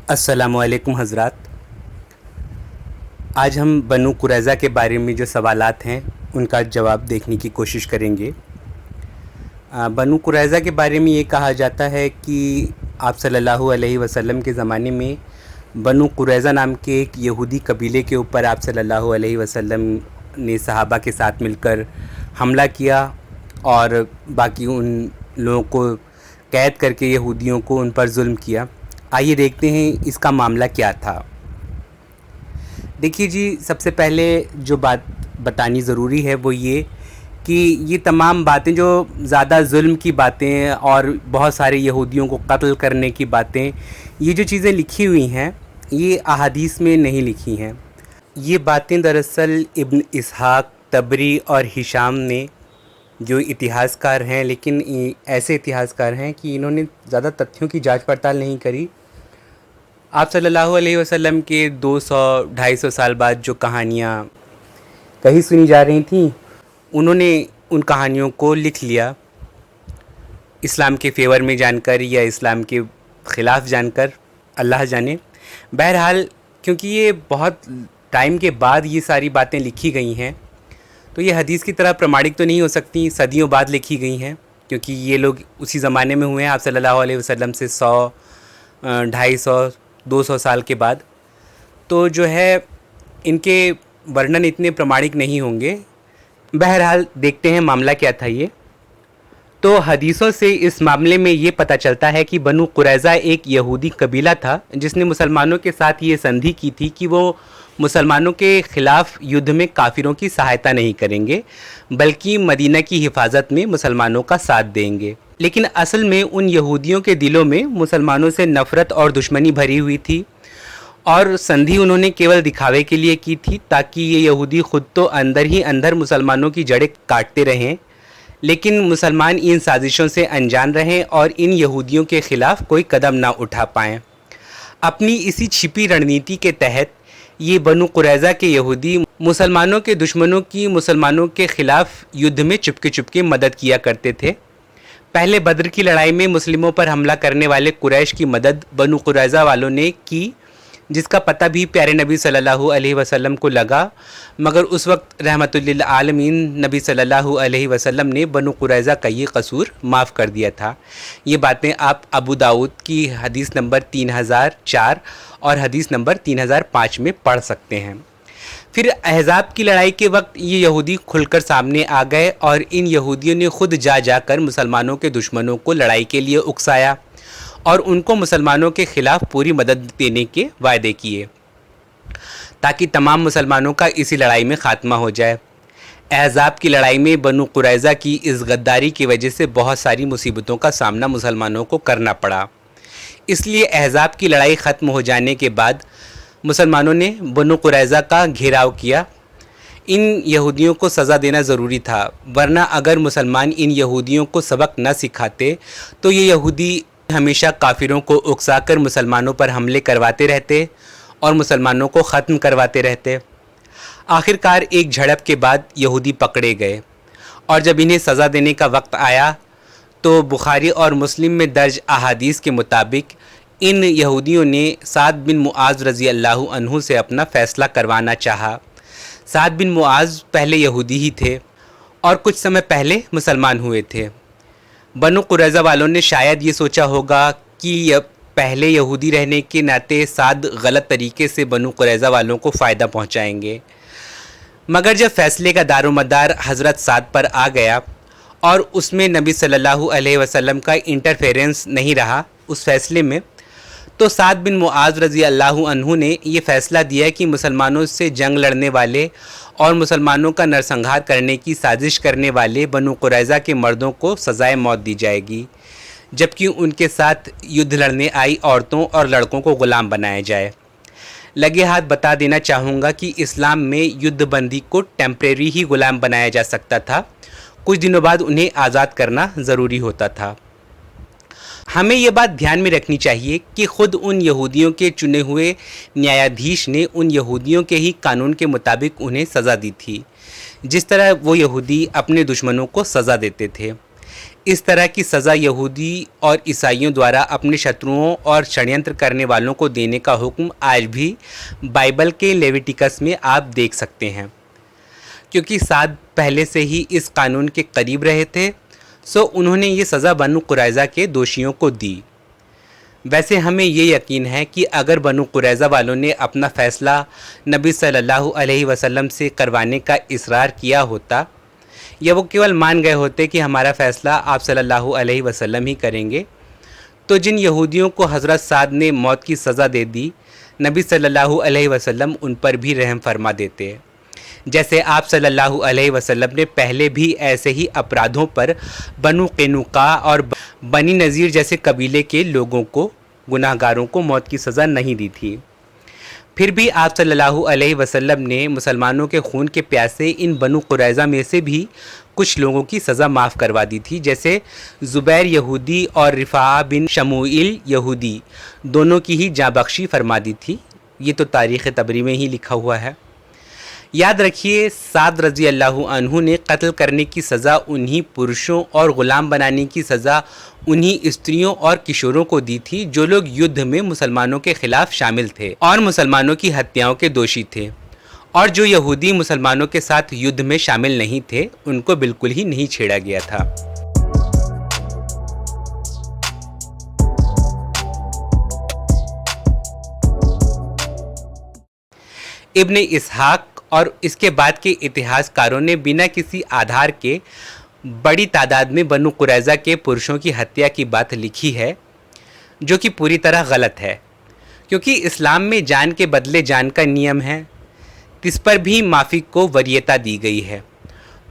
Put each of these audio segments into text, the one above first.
अस्सलामुअलैकुम हज़रात। आज हम बनु कुरैज़ा के बारे में जो सवालात हैं उनका जवाब देखने की कोशिश करेंगे। बनु कुरैज़ा के बारे में ये कहा जाता है कि आप सल्लल्लाहु अलैहि वसल्लम के ज़माने में बनु कुरैज़ा नाम के एक यहूदी कबीले के ऊपर आप सल्लल्लाहु अलैहि वसल्लम ने सहाबा के साथ मिलकर हमला किया और बाकी उन लोगों को कैद करके यहूदियों को उन पर जुल्म किया। आइए देखते हैं इसका मामला क्या था। देखिए जी, सबसे पहले जो बात बतानी ज़रूरी है वो ये कि ये तमाम बातें जो ज़्यादा जुल्म की बातें और बहुत सारे यहूदियों को कत्ल करने की बातें, ये जो चीज़ें लिखी हुई हैं ये अहादीस में नहीं लिखी हैं। ये बातें दरअसल इब्न इसहाक़, तबरी और हिशाम ने, जो इतिहासकार हैं लेकिन ऐसे इतिहासकार हैं कि इन्होंने ज़्यादा तथ्यों की जांच पड़ताल नहीं करी, आप सल्लल्लाहु अलैहि वसल्लम के 200-250 साल बाद जो कहानियाँ कही सुनी जा रही थीं, उन्होंने उन कहानियों को लिख लिया इस्लाम के फेवर में जानकर या इस्लाम के ख़िलाफ़ जानकर, अल्लाह जाने। बहरहाल क्योंकि ये बहुत टाइम के बाद ये सारी बातें लिखी गई हैं तो ये हदीस की तरह प्रमाणिक तो नहीं हो सकती, सदियों बाद लिखी गई हैं, क्योंकि ये लोग उसी ज़माने में हुए हैं आप सल्लल्लाहु अलैहि वसल्लम से 100, 250, 200 साल के बाद। तो जो है इनके वर्णन इतने प्रमाणिक नहीं होंगे। बहरहाल देखते हैं मामला क्या था ये। तो हदीसों से इस मामले में ये पता चलता है कि बनु कुरैज़ा एक यहूदी कबीला था जिसने मुसलमानों के साथ ये संधि की थी कि वो मुसलमानों के ख़िलाफ़ युद्ध में काफिरों की सहायता नहीं करेंगे बल्कि मदीना की हिफाजत में मुसलमानों का साथ देंगे। लेकिन असल में उन यहूदियों के दिलों में मुसलमानों से नफ़रत और दुश्मनी भरी हुई थी और संधि उन्होंने केवल दिखावे के लिए की थी ताकि ये यहूदी ख़ुद तो अंदर ही अंदर मुसलमानों की जड़ें काटते रहें, लेकिन मुसलमान इन साजिशों से अनजान रहें और इन यहूदियों के ख़िलाफ़ कोई कदम ना उठा पाएँ। अपनी इसी छिपी रणनीति के तहत ये बनु कुरैज़ा के यहूदी मुसलमानों के दुश्मनों की मुसलमानों के ख़िलाफ़ युद्ध में चुपके चुपके मदद किया करते थे। पहले बद्र की लड़ाई में मुस्लिमों पर हमला करने वाले कुरैश की मदद बनु कुरैज़ा वालों ने की, जिसका पता भी प्यारे नबी सल्लल्लाहु अलैहि वसल्लम को लगा, मगर उस वक्त रहमतुल्लिल आलमीन नबी सल्लल्लाहु अलैहि वसल्लम ने बनु कुरैज़ा का ये कसूर माफ़ कर दिया था। ये बातें आप अबू दाऊद की हदीस नंबर 3004 और हदीस नंबर 3005 में पढ़ सकते हैं। फिर अहज़ाब की लड़ाई के वक्त ये यहूदी खुलकर सामने आ गए और इन यहूदियों ने खुद जाकर मुसलमानों के दुश्मनों को लड़ाई के लिए उकसाया और उनको मुसलमानों के ख़िलाफ़ पूरी मदद देने के वायदे किए ताकि तमाम मुसलमानों का इसी लड़ाई में ख़ात्मा हो जाए। अहज़ाब की लड़ाई में बनु कुरैज़ा की इस गद्दारी की वजह से बहुत सारी मुसीबतों का सामना मुसलमानों को करना पड़ा। इसलिए अहज़ाब की लड़ाई ख़त्म हो जाने के बाद मुसलमानों ने बनु कुरैज़ा का घेराव किया। इन यहूदियों को सज़ा देना ज़रूरी था, वरना अगर मुसलमान इन यहूदियों को सबक न सिखाते तो ये यहूदी हमेशा काफिरों को उकसाकर मुसलमानों पर हमले करवाते रहते और मुसलमानों को ख़त्म करवाते रहते। आखिरकार एक झड़प के बाद यहूदी पकड़े गए और जब इन्हें सज़ा देने का वक्त आया तो बुखारी और मुस्लिम में दर्ज अहादीस के मुताबिक इन यहूदियों ने साद बिन मुआज़ रज़ी अल्लाहु अन्हु से अपना फ़ैसला करवाना चाहा। साद बिन मुआज़ पहले यहूदी ही थे और कुछ समय पहले मुसलमान हुए थे। बनु कुरैज़ा वालों ने शायद ये सोचा होगा कि पहले यहूदी रहने के नाते साद गलत तरीके से बनु कुरैज़ा वालों को फ़ायदा पहुँचाएँगे, मगर जब फ़ैसले का दारोमदार हज़रत साद पर आ गया और उसमें नबी सल्लल्लाहु अलैहि वसल्लम का इंटरफेरेंस नहीं रहा उस फ़ैसले में, तो साद बिन मुआज़ रज़ी अल्लाहु अन्हु ने ये फ़ैसला दिया कि मुसलमानों से जंग लड़ने वाले और मुसलमानों का नरसंहार करने की साजिश करने वाले बनु कुरैज़ा के मर्दों को सज़ाए मौत दी जाएगी, जबकि उनके साथ युद्ध लड़ने आई औरतों और लड़कों को ग़ुलाम बनाया जाए। लगे हाथ बता देना चाहूँगा कि इस्लाम में युद्धबंदी को टेम्परेरी ही ग़ुलाम बनाया जा सकता था, कुछ दिनों बाद उन्हें आज़ाद करना ज़रूरी होता था। हमें ये बात ध्यान में रखनी चाहिए कि ख़ुद उन यहूदियों के चुने हुए न्यायाधीश ने उन यहूदियों के ही कानून के मुताबिक उन्हें सज़ा दी थी, जिस तरह वो यहूदी अपने दुश्मनों को सज़ा देते थे। इस तरह की सज़ा यहूदी और ईसाइयों द्वारा अपने शत्रुओं और षड्यंत्र करने वालों को देने का हुक्म आज भी बाइबल के लेविटिकस में आप देख सकते हैं। क्योंकि साद पहले से ही इस कानून के करीब रहे थे, सो उन्होंने ये सज़ा बनु कुरैज़ा के दोषियों को दी। वैसे हमें ये यकीन है कि अगर बनु कुरैज़ा वालों ने अपना फ़ैसला नबी सल्लल्लाहु अलैहि वसल्लम से करवाने का इसरार किया होता, या वो केवल मान गए होते कि हमारा फ़ैसला आप सल्लल्लाहु अलैहि वसल्लम ही करेंगे, तो जिन यहूदियों को हज़रत साद ने मौत की सज़ा दे दी, नबी सल्लल्लाहु अलैहि वसल्लम उन पर भी रहम फरमा देते। जैसे आप सल्लल्लाहु अलैहि वसल्लम ने पहले भी ऐसे ही अपराधों पर बनु कैनुका और बनी नज़ीर जैसे कबीले के लोगों को, गुनाहगारों को मौत की सज़ा नहीं दी थी। फिर भी आप सल्लल्लाहु अलैहि वसल्लम ने मुसलमानों के खून के प्यासे इन बनु कुरैज़ा में से भी कुछ लोगों की सज़ा माफ़ करवा दी थी, जैसे ज़ुबैर यहूदी और रिफ़ा बिन शमूइल यहूदी, दोनों की ही जाँ बख्शी फरमा दी थी। ये तो तारीख़ तबरी में ही लिखा हुआ है। याद रखिए, साद रज़ी अल्लाहु अन्हु ने कत्ल करने की सज़ा उन्हीं पुरुषों और ग़ुलाम बनाने की सज़ा उन्हीं स्त्रियों और किशोरों को दी थी जो लोग युद्ध में मुसलमानों के ख़िलाफ़ शामिल थे और मुसलमानों की हत्याओं के दोषी थे, और जो यहूदी मुसलमानों के साथ युद्ध में शामिल नहीं थे उनको बिल्कुल ही नहीं छेड़ा गया था। इब्ने इसहाक और इसके बाद के इतिहासकारों ने बिना किसी आधार के बड़ी तादाद में बनु कुरैज़ा के पुरुषों की हत्या की बात लिखी है, जो कि पूरी तरह गलत है। क्योंकि इस्लाम में जान के बदले जान का नियम है, इस पर भी माफ़ी को वरीयता दी गई है।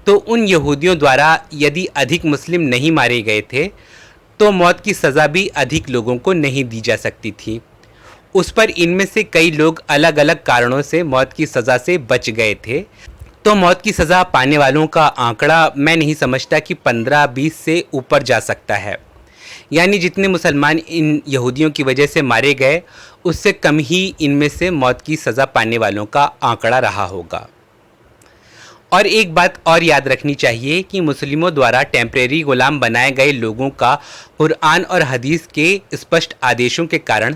तो उन यहूदियों द्वारा यदि अधिक मुस्लिम नहीं मारे गए थे, तो मौत की सज़ा भी अधिक लोगों को नहीं दी जा सकती थी। उस पर इनमें से कई लोग अलग अलग कारणों से मौत की सज़ा से बच गए थे। तो मौत की सज़ा पाने वालों का आंकड़ा मैं नहीं समझता कि 15-20 से ऊपर जा सकता है। यानी जितने मुसलमान इन यहूदियों की वजह से मारे गए, उससे कम ही इनमें से मौत की सज़ा पाने वालों का आंकड़ा रहा होगा। और एक बात और याद रखनी चाहिए कि मुस्लिमों द्वारा टेम्परेरी ग़ुलाम बनाए गए लोगों का कुरान और हदीस के स्पष्ट आदेशों के कारण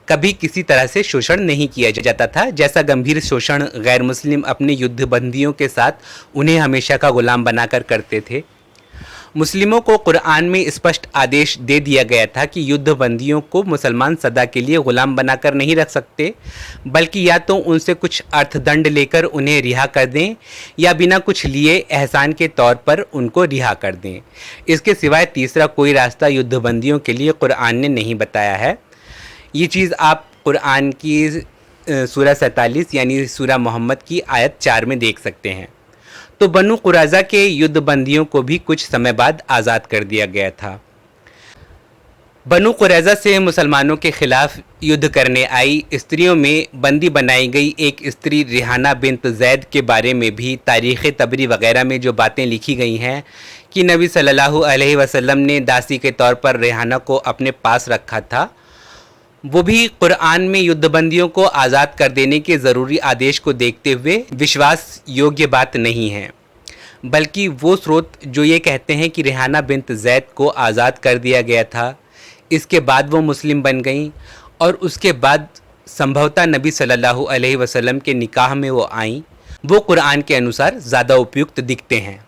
कभी किसी तरह से शोषण नहीं किया जाता था, जैसा गंभीर शोषण गैर मुस्लिम अपने युद्ध बंदियों के साथ उन्हें हमेशा का ग़ुलाम बनाकर करते थे। मुस्लिमों को कुरान में स्पष्ट आदेश दे दिया गया था कि युद्ध बंदियों को मुसलमान सदा के लिए ग़ुलाम बनाकर नहीं रख सकते, बल्कि या तो उनसे कुछ अर्थदंड लेकर उन्हें रिहा कर दें या बिना कुछ लिए एहसान के तौर पर उनको रिहा कर दें। इसके सिवाय तीसरा कोई रास्ता युद्ध बंदियों के लिए कुरान ने नहीं बताया है। ये चीज़ आप कुरान की सूरह 47 यानी सूरह मोहम्मद की आयत 4 में देख सकते हैं। तो बनु कुरैज़ा के युद्ध बंदियों को भी कुछ समय बाद आज़ाद कर दिया गया था। बनु कुरैज़ा से मुसलमानों के ख़िलाफ़ युद्ध करने आई स्त्रियों में बंदी बनाई गई एक स्त्री रिहाना बिन्त ज़ैद के बारे में भी तारीख़ तबरी वग़ैरह में जो बातें लिखी गई हैं कि नबी सल्लल्लाहु अलैहि वसल्लम ने दासी के तौर पर रिहाना को अपने पास रखा था, वो भी कुरान में युद्धबंदियों को आज़ाद कर देने के ज़रूरी आदेश को देखते हुए विश्वास योग्य बात नहीं है, बल्कि वो स्रोत जो ये कहते हैं कि रिहाना बिन्त ज़ैद को आज़ाद कर दिया गया था, इसके बाद वो मुस्लिम बन गईं और उसके बाद संभवतः नबी सल्लल्लाहु अलैहि वसल्लम के निकाह में वो आईं, वो कुरान के अनुसार ज़्यादा उपयुक्त दिखते हैं।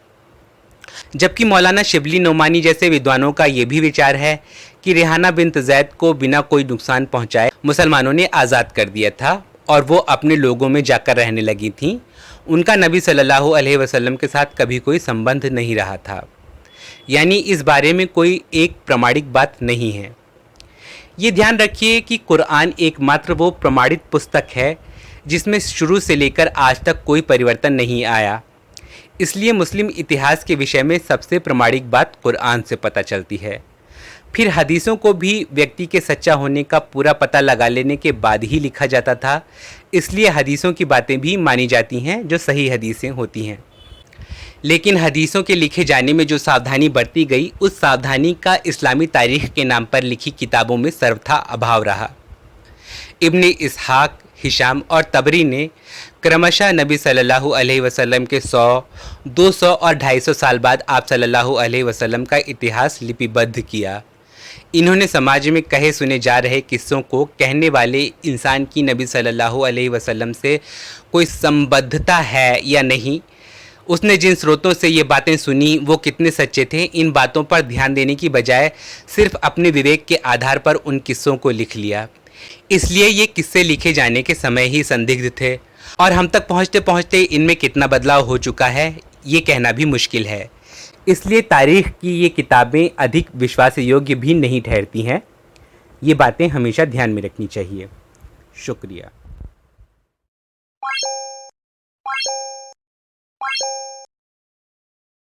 जबकि मौलाना शिबली नोमानी जैसे विद्वानों का ये भी विचार है कि रिहाना बिन्त ज़ैद को बिना कोई नुकसान पहुंचाए मुसलमानों ने आज़ाद कर दिया था और वो अपने लोगों में जाकर रहने लगी थीं। उनका नबी सल्लल्लाहु अलैहि वसल्लम के साथ कभी कोई संबंध नहीं रहा था। यानी इस बारे में कोई एक प्रमाणिक बात नहीं है। ये ध्यान रखिए कि कुरान एकमात्र वो प्रमाणित पुस्तक है जिसमें शुरू से लेकर आज तक कोई परिवर्तन नहीं आया। इसलिए मुस्लिम इतिहास के विषय में सबसे प्रमाणिक बात कुरान से पता चलती है। फिर हदीसों को भी व्यक्ति के सच्चा होने का पूरा पता लगा लेने के बाद ही लिखा जाता था, इसलिए हदीसों की बातें भी मानी जाती हैं जो सही हदीसें होती हैं। लेकिन हदीसों के लिखे जाने में जो सावधानी बरती गई, उस सावधानी का इस्लामी तारीख़ के नाम पर लिखी किताबों में सर्वथा अभाव रहा। इब्ने इसहाक, हिशाम और तबरी ने क्रमशः नबी सल्लल्लाहु अलैहि वसल्लम के 100, 200 और 250 साल बाद आप सल्लल्लाहु अलैहि वसल्लम का इतिहास लिपिबद्ध किया। इन्होंने समाज में कहे सुने जा रहे किस्सों को कहने वाले इंसान की नबी सल्लल्लाहु अलैहि वसल्लम से कोई संबद्धता है या नहीं, उसने जिन स्रोतों से ये बातें सुनी वो कितने सच्चे थे, इन बातों पर ध्यान देने की बजाय सिर्फ अपने विवेक के आधार पर उन किस्सों को लिख लिया। इसलिए ये किस्से लिखे जाने के समय ही संदिग्ध थे और हम तक पहुँचते पहुँचते इनमें कितना बदलाव हो चुका है ये कहना भी मुश्किल है। इसलिए तारीख़ की ये किताबें अधिक विश्वास योग्य भी नहीं ठहरती हैं। ये बातें हमेशा ध्यान में रखनी चाहिए। शुक्रिया।